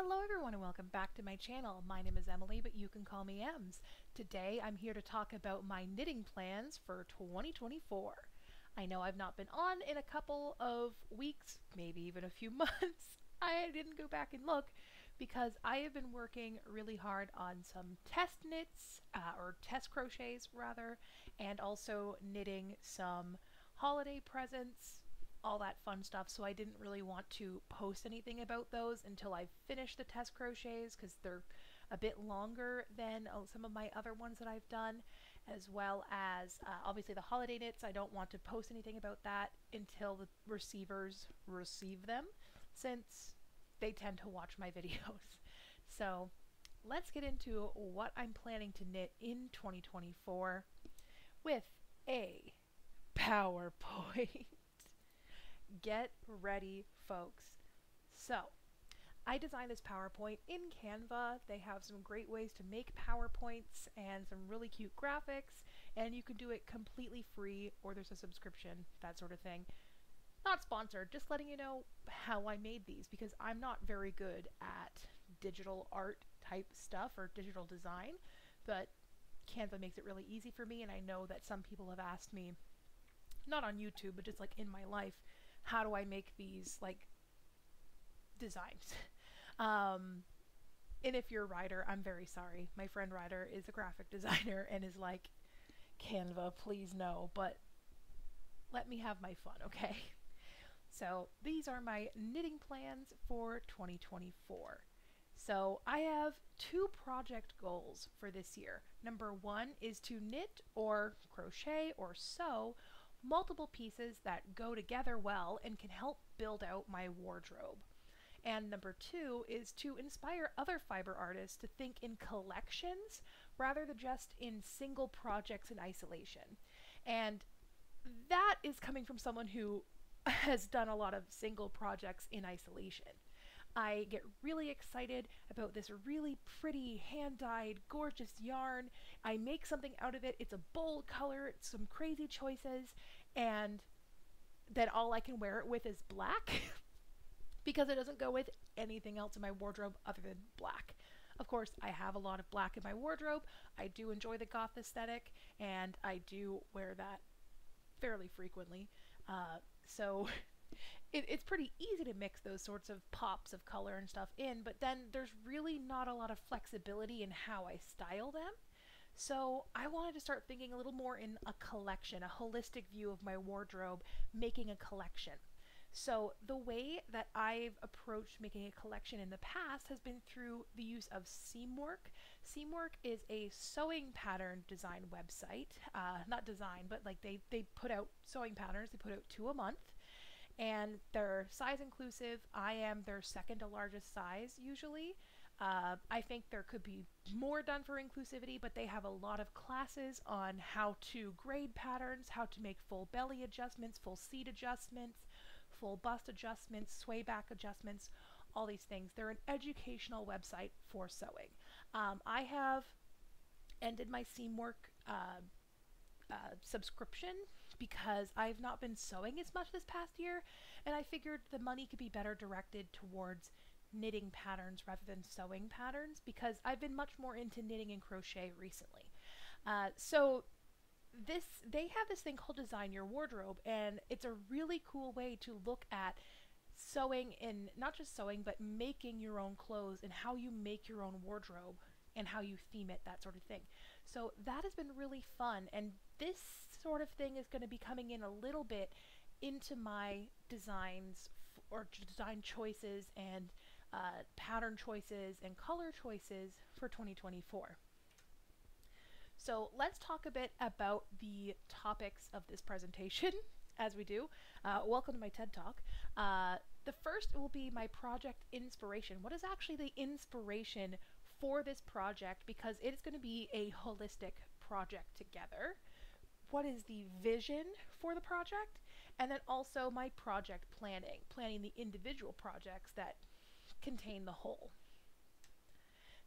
Hello everyone and welcome back to my channel. My name is Emily, but you can call me Ems. Today I'm here to talk about my knitting plans for 2024. I know I've not been on in a couple of weeks, maybe even a few months. I didn't go back and look because I have been working really hard on some test knits, or test crochets rather, and also knitting some holiday presents, all that fun stuff, so I didn't really want to post anything about those until I finished the test crochets because they're a bit longer than some of my other ones that I've done, as well as obviously the holiday knits. I don't want to post anything about that until the receivers receive them, since they tend to watch my videos. So let's get into what I'm planning to knit in 2024 with a PowerPoint. Get ready, folks. So, I designed this PowerPoint in Canva. They have some great ways to make PowerPoints and some really cute graphics, and you can do it completely free, or there's a subscription, that sort of thing. Not sponsored, just letting you know how I made these, because I'm not very good at digital art type stuff or digital design, but Canva makes it really easy for me, and I know that some people have asked me, not on YouTube, but just like in my life, how do I make these like designs? And if you're a writer, I'm very sorry. My friend Ryder is a graphic designer and is like, Canva, please no, but let me have my fun, okay? So these are my knitting plans for 2024. So I have two project goals for this year. Number one is to knit or crochet or sew multiple pieces that go together well and can help build out my wardrobe. And number two is to inspire other fiber artists to think in collections rather than just in single projects in isolation. And that is coming from someone who has done a lot of single projects in isolation. I get really excited about this really pretty hand-dyed gorgeous yarn. I make something out of it. It's a bold color, it's some crazy choices, and then all I can wear it with is black because it doesn't go with anything else in my wardrobe other than black. Of course, I have a lot of black in my wardrobe. I do enjoy the goth aesthetic, and I do wear that fairly frequently. So it's pretty easy to mix those sorts of pops of color and stuff in, but then there's really not a lot of flexibility in how I style them. So I wanted to start thinking a little more in a collection, a holistic view of my wardrobe, making a collection. So the way that I've approached making a collection in the past has been through the use of Seamwork. Seamwork is a sewing pattern design website. Not design, but like they put out sewing patterns. They put out 2 a month. And they're size inclusive. I am their second to largest size usually. I think there could be more done for inclusivity, but they have a lot of classes on how to grade patterns, how to make full belly adjustments, full seat adjustments, full bust adjustments, sway back adjustments, all these things. They're an educational website for sewing. I have ended my Seamwork subscription because I've not been sewing as much this past year, and I figured the money could be better directed towards knitting patterns rather than sewing patterns, because I've been much more into knitting and crochet recently. So they have this thing called Design Your Wardrobe, and it's a really cool way to look at sewing, and not just sewing, but making your own clothes and how you make your own wardrobe and how you theme it, that sort of thing. So that has been really fun, and this sort of thing is going to be coming in a little bit into my designs or design choices and pattern choices and color choices for 2024. So let's talk a bit about the topics of this presentation, as we do. Welcome to my TED Talk. The first will be my project inspiration. What is actually the inspiration for this project, because it is going to be a holistic project together. What is the vision for the project? And then also my project planning the individual projects that contain the whole.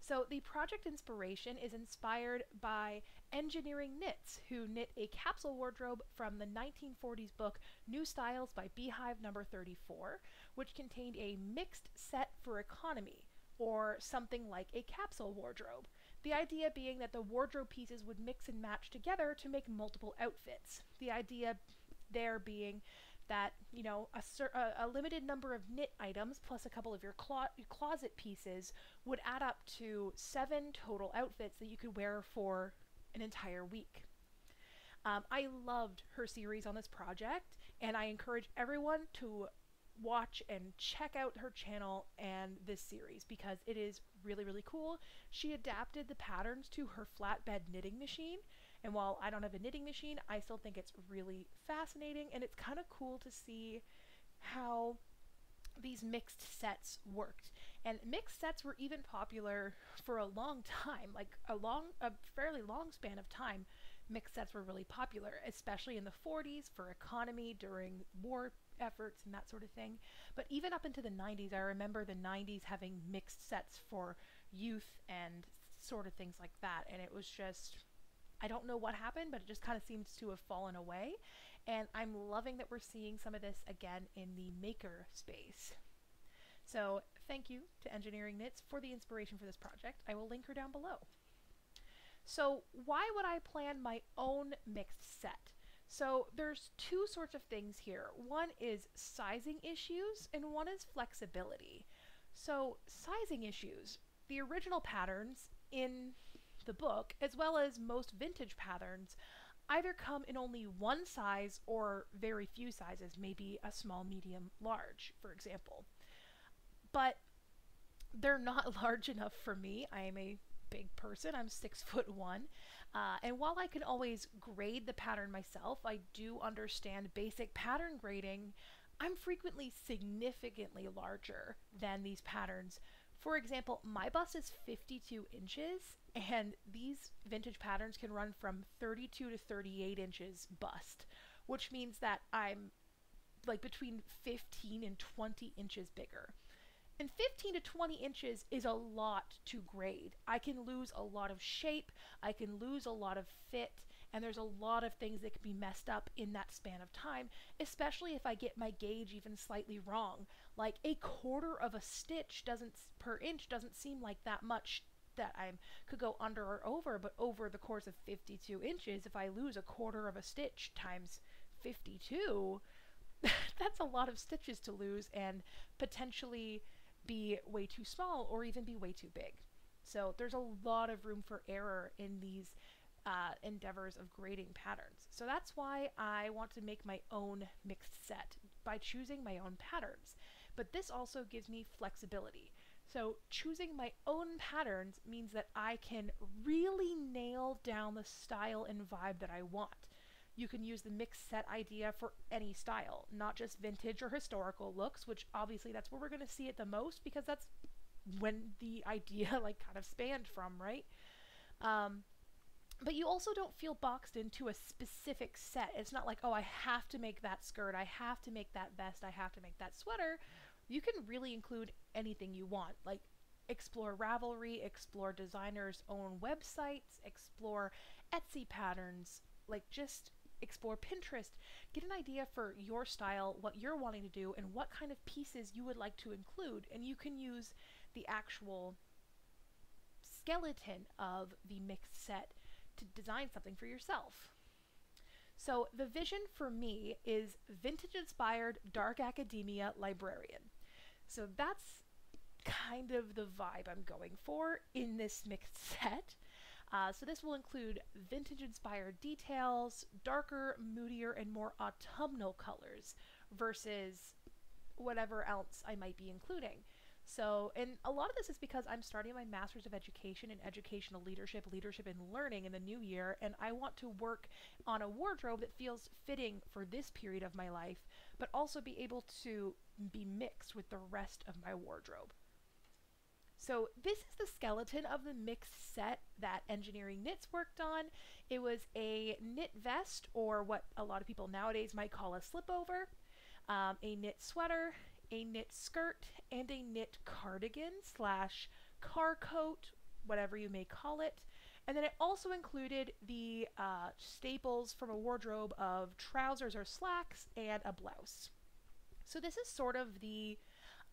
So the project inspiration is inspired by Engineering Knits, who knit a capsule wardrobe from the 1940s book New Styles by Beehive number 34, which contained a mixed set for economy, or something like a capsule wardrobe. The idea being that the wardrobe pieces would mix and match together to make multiple outfits. The idea there being that, you know, a limited number of knit items plus a couple of your closet pieces would add up to 7 total outfits that you could wear for an entire week. I loved her series on this project, and I encourage everyone to watch and check out her channel and this series because it is really, really cool. She adapted the patterns to her flatbed knitting machine, and while I don't have a knitting machine, I still think it's really fascinating, and it's kind of cool to see how these mixed sets worked. And mixed sets were even popular for a long time, like a fairly long span of time. Mixed sets were really popular, especially in the 40s for economy during war efforts and that sort of thing. But even up into the 90s, I remember the 90s having mixed sets for youth and sort of things like that. And it was just, I don't know what happened, but it just kind of seems to have fallen away. And I'm loving that we're seeing some of this again in the maker space. So thank you to Engineering Knits for the inspiration for this project. I will link her down below. So why would I plan my own mixed set? So there's two sorts of things here. One is sizing issues and one is flexibility. So sizing issues, the original patterns in the book, as well as most vintage patterns, either come in only one size or very few sizes, maybe a small, medium, large, for example. But they're not large enough for me. I am a big person. I'm 6'1", and while I can always grade the pattern myself, I do understand basic pattern grading. I'm frequently significantly larger than these patterns. For example, my bust is 52 inches, and these vintage patterns can run from 32 to 38 inches bust, which means that I'm like between 15 and 20 inches bigger. And 15 to 20 inches is a lot to grade. I can lose a lot of shape, I can lose a lot of fit, and there's a lot of things that can be messed up in that span of time, especially if I get my gauge even slightly wrong. Like a quarter of a stitch per inch doesn't seem like that much that I could go under or over, but over the course of 52 inches, if I lose a quarter of a stitch times 52, that's a lot of stitches to lose and potentially be way too small or even be way too big. So there's a lot of room for error in these endeavors of grading patterns. So that's why I want to make my own mixed set by choosing my own patterns. But this also gives me flexibility. So choosing my own patterns means that I can really nail down the style and vibe that I want. You can use the mixed set idea for any style, not just vintage or historical looks, which obviously that's where we're going to see it the most because that's when the idea like kind of spanned from, right? But you also don't feel boxed into a specific set. It's not like, oh, I have to make that skirt, I have to make that vest, I have to make that sweater. You can really include anything you want, like explore Ravelry, explore designers' own websites, explore Etsy patterns, like just explore Pinterest, get an idea for your style, what you're wanting to do, and what kind of pieces you would like to include, and you can use the actual skeleton of the mixed set to design something for yourself. So the vision for me is vintage-inspired dark academia librarian. So that's kind of the vibe I'm going for in this mixed set. So this will include vintage-inspired details, darker, moodier, and more autumnal colors versus whatever else I might be including. So, and a lot of this is because I'm starting my Master's of Education in Educational Leadership, Leadership and Learning in the new year, and I want to work on a wardrobe that feels fitting for this period of my life, but also be able to be mixed with the rest of my wardrobe. So this is the skeleton of the mixed set that Engineering Knits worked on. It was a knit vest, or what a lot of people nowadays might call a slipover, a knit sweater, a knit skirt, and a knit cardigan slash car coat, whatever you may call it. And then it also included the staples from a wardrobe of trousers or slacks and a blouse. So this is sort of the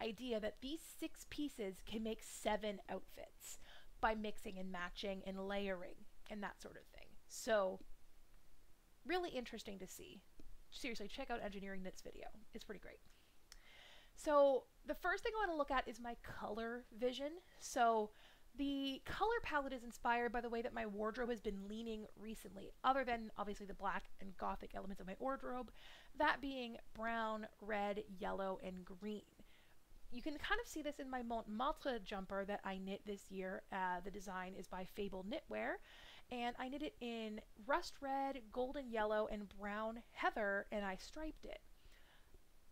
idea that these 6 pieces can make 7 outfits by mixing and matching and layering and that sort of thing. So really interesting to see. Seriously, check out Engineering Knits video. It's pretty great. So the first thing I want to look at is my color vision. So the color palette is inspired by the way that my wardrobe has been leaning recently, other than obviously the black and gothic elements of my wardrobe, that being brown, red, yellow, and green. You can kind of see this in my Montmartre jumper that I knit this year. The design is by Fable Knitwear, and I knit it in rust red, golden yellow, and brown heather, and I striped it.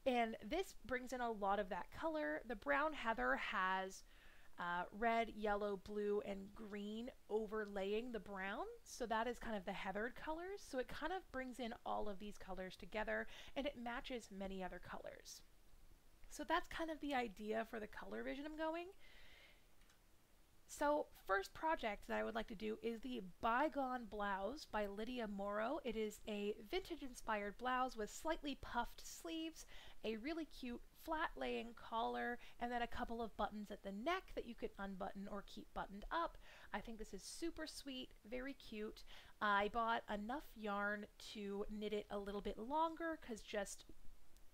And this brings in a lot of that color. The brown heather has red, yellow, blue, and green overlaying the brown. So that is kind of the heathered colors. So it kind of brings in all of these colors together, and it matches many other colors. So that's kind of the idea for the color vision I'm going. So first project that I would like to do is the Bygone Blouse by Lydia Morrow. It is a vintage inspired blouse with slightly puffed sleeves, a really cute flat laying collar, and then a couple of buttons at the neck that you can unbutton or keep buttoned up. I think this is super sweet, very cute. I bought enough yarn to knit it a little bit longer because just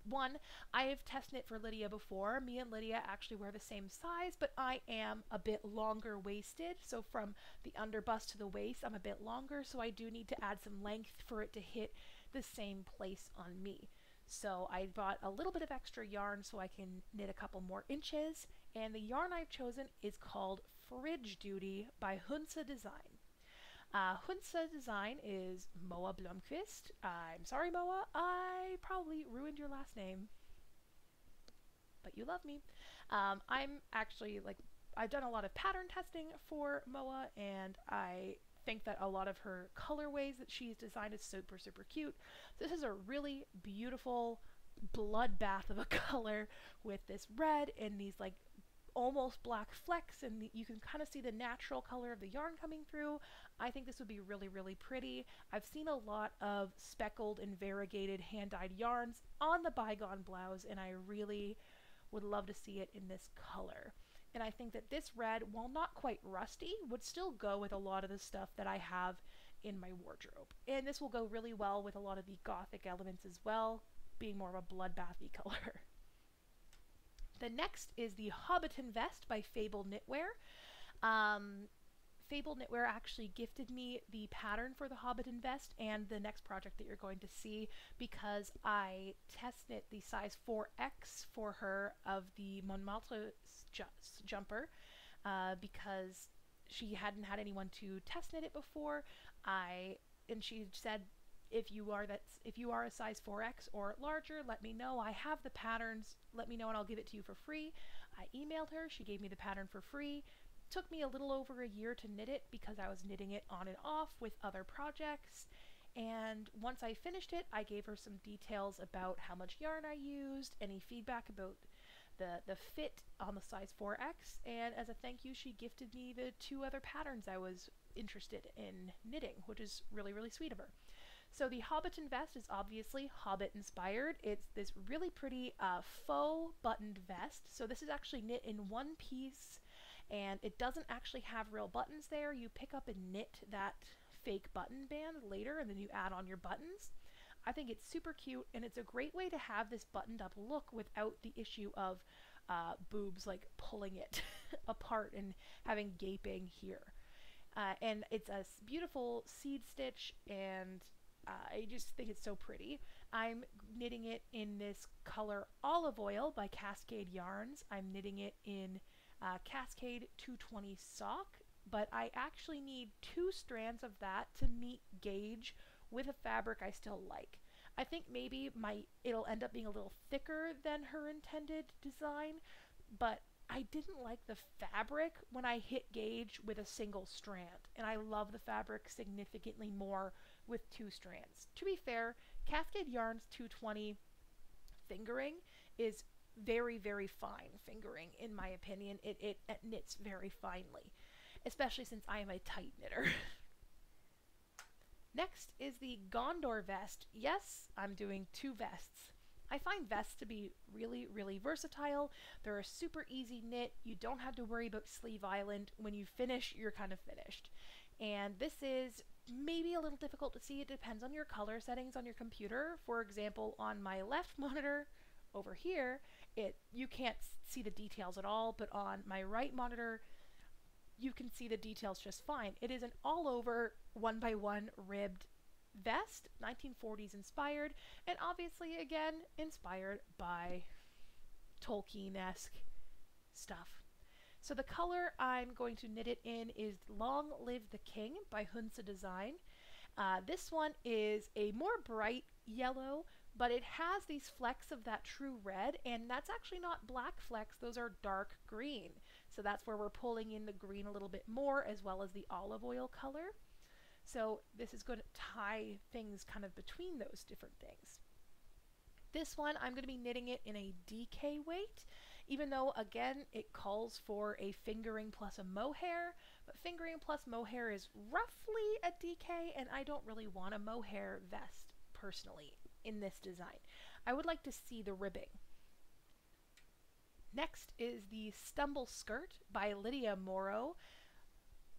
one, I have test knit for Lydia before. Me and Lydia actually wear the same size, but I am a bit longer waisted. So from the underbust to the waist, I'm a bit longer. So I do need to add some length for it to hit the same place on me. So I bought a little bit of extra yarn so I can knit a couple more inches. And the yarn I've chosen is called Fridge Duty by Hunsa Design. Hunsa Design is Moa Blomqvist. I'm sorry, Moa, I probably ruined your last name, but you love me. I'm actually, like, I've done a lot of pattern testing for Moa, and I think that a lot of her colorways that she's designed is super, super cute. This is a really beautiful bloodbath of a color with this red and these, like, almost black flecks, and you can kind of see the natural color of the yarn coming through. I think this would be really, really pretty. I've seen a lot of speckled and variegated hand-dyed yarns on the Bygone Blouse, and I really would love to see it in this color. And I think that this red, while not quite rusty, would still go with a lot of the stuff that I have in my wardrobe. And this will go really well with a lot of the gothic elements as well, being more of a bloodbathy color. The next is the Hobbiton Vest by Fable Knitwear. Fable Knitwear actually gifted me the pattern for the Hobbiton Vest and the next project that you're going to see, because I test knit the size 4X for her of the Montmartre jumper because she hadn't had anyone to test knit it before. And she said, if you are a size 4X or larger, let me know. I have the patterns. Let me know and I'll give it to you for free. I emailed her. She gave me the pattern for free. Took me a little over a year to knit it because I was knitting it on and off with other projects. And once I finished it, I gave her some details about how much yarn I used, any feedback about the fit on the size 4X, and as a thank you, she gifted me the 2 other patterns I was interested in knitting, which is really, really sweet of her. So the Hobbiton Vest is obviously Hobbit inspired. It's this really pretty faux buttoned vest. So this is actually knit in one piece, and it doesn't actually have real buttons there. You pick up and knit that fake button band later, and then you add on your buttons. I think it's super cute, and it's a great way to have this buttoned up look without the issue of boobs like pulling it apart and having gaping here. And it's a beautiful seed stitch, and I just think it's so pretty. I'm knitting it in this color Olive Oil by Cascade Yarns. I'm knitting it in Cascade 220 Sock, but I actually need 2 strands of that to meet gauge with a fabric I still like. I think maybe it'll end up being a little thicker than her intended design, but I didn't like the fabric when I hit gauge with a single strand, and I love the fabric significantly more with 2 strands. To be fair, Cascade Yarns 220 fingering is very, very fine fingering, in my opinion. It knits very finely, especially since I am a tight knitter. Next is the Gondor Vest. Yes, I'm doing 2 vests. I find vests to be really, really versatile. They're a super easy knit. You don't have to worry about sleeve island. When you finish, you're kind of finished. And this is maybe a little difficult to see. It depends on your color settings on your computer. For example, on my left monitor over here, you can't see the details at all, but on my right monitor, you can see the details just fine. It is an all-over 1x1 ribbed vest, 1940s inspired, and obviously again inspired by Tolkien-esque stuff. So the color I'm going to knit it in is Long Live the King by Hunsa Design. This one is a more bright yellow, but it has these flecks of that true red, and that's actually not black flecks, those are dark green. So that's where we're pulling in the green a little bit more, as well as the olive oil color. So this is going to tie things kind of between those different things. This one, I'm going to be knitting it in a DK weight, even though, again, it calls for a fingering plus a mohair, but fingering plus mohair is roughly a DK, and I don't really want a mohair vest, personally, in this design. I would like to see the ribbing. Next is the Stumble Skirt by Lydia Morrow.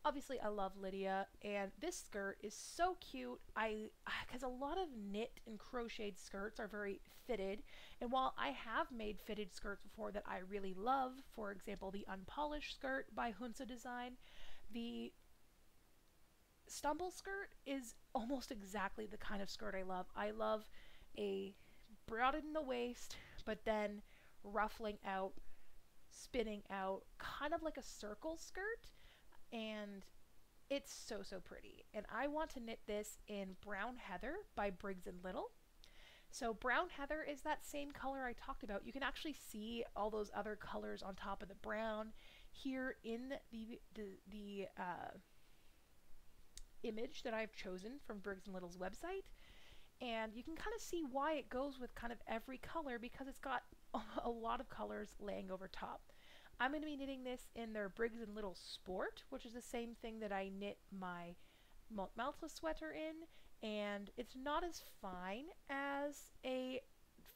Obviously, I love Lydia, and this skirt is so cute. Because a lot of knit and crocheted skirts are very fitted, and while I have made fitted skirts before that I really love, for example, the Unpolished skirt by Hunsa Design, the Stumble skirt is almost exactly the kind of skirt I love. I love a broadened in the waist, but then ruffling out, spinning out, kind of like a circle skirt. And it's so, so pretty. And I want to knit this in Brown Heather by Briggs & Little. So Brown Heather is that same color I talked about. You can actually see all those other colors on top of the brown here in the image that I've chosen from Briggs & Little's website. And you can kind of see why it goes with kind of every color, because it's got a lot of colors laying over top. I'm going to be knitting this in their Briggs & Little Sport, which is the same thing that I knit my Malta sweater in, and it's not as fine as a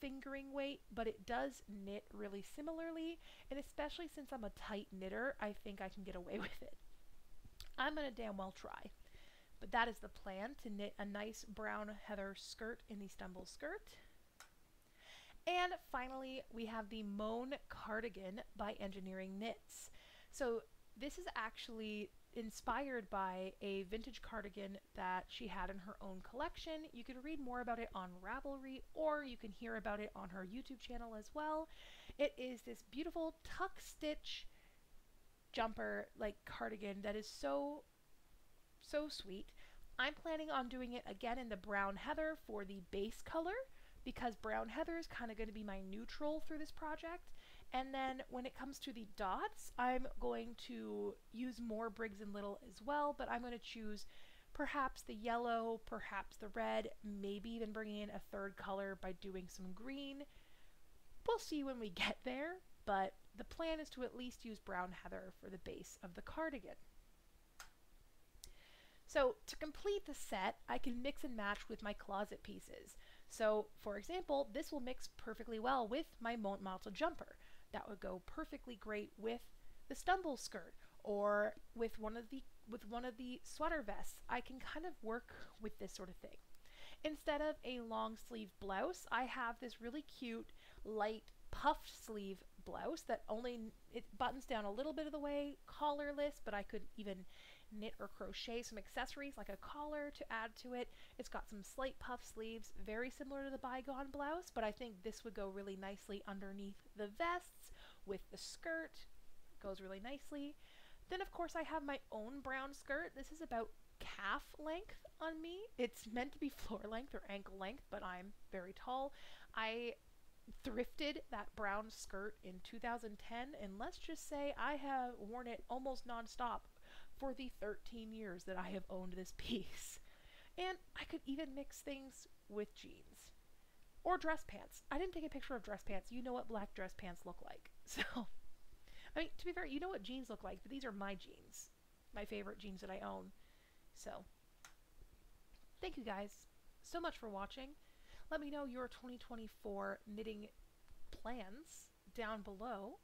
fingering weight, but it does knit really similarly, and especially since I'm a tight knitter, I think I can get away with it. I'm going to damn well try. But that is the plan, to knit a nice brown heather skirt in the Stumble Skirt. And finally, we have the Moan Cardigan by Engineering Knits. So this is actually inspired by a vintage cardigan that she had in her own collection. You can read more about it on Ravelry, or you can hear about it on her YouTube channel as well. It is this beautiful tuck stitch jumper like cardigan that is so sweet. I'm planning on doing it again in the Brown Heather for the base color, because Brown Heather is kind of going to be my neutral through this project. And then when it comes to the dots, I'm going to use more Briggs & Little as well, but I'm going to choose perhaps the yellow, perhaps the red, maybe even bringing in a third color by doing some green. We'll see when we get there, but the plan is to at least use Brown Heather for the base of the cardigan. So to complete the set, I can mix and match with my closet pieces. So for example, this will mix perfectly well with my Montmalta jumper. That would go perfectly great with the Stumble Skirt, or with one of the sweater vests. I can kind of work with this sort of thing. Instead of a long sleeve blouse, I have this really cute light puffed sleeve blouse that it buttons down a little bit of the way, collarless, but I could even knit or crochet some accessories like a collar to add to it. It's got some slight puff sleeves, very similar to the Bygone blouse, but I think this would go really nicely underneath the vests with the skirt. It goes really nicely. Then of course I have my own brown skirt. This is about calf length on me. It's meant to be floor length or ankle length, but I'm very tall. I thrifted that brown skirt in 2010, and let's just say I have worn it almost non-stop for the 13 years that I have owned this piece. And I could even mix things with jeans or dress pants. I didn't take a picture of dress pants. You know what black dress pants look like. So, I mean, to be fair, you know what jeans look like, but these are my jeans, my favorite jeans that I own. So, thank you guys so much for watching. Let me know your 2024 knitting plans down below.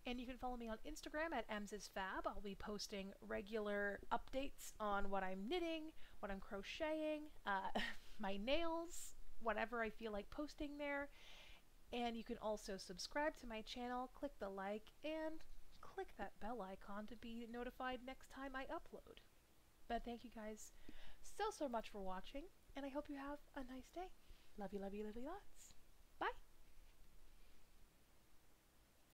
And you can follow me on Instagram at emsisfab. I'll be posting regular updates on what I'm knitting, what I'm crocheting, my nails, whatever I feel like posting there. And you can also subscribe to my channel, click the like, and click that bell icon to be notified next time I upload. But thank you guys so much for watching, and I hope you have a nice day. Love you, love you, love you lots.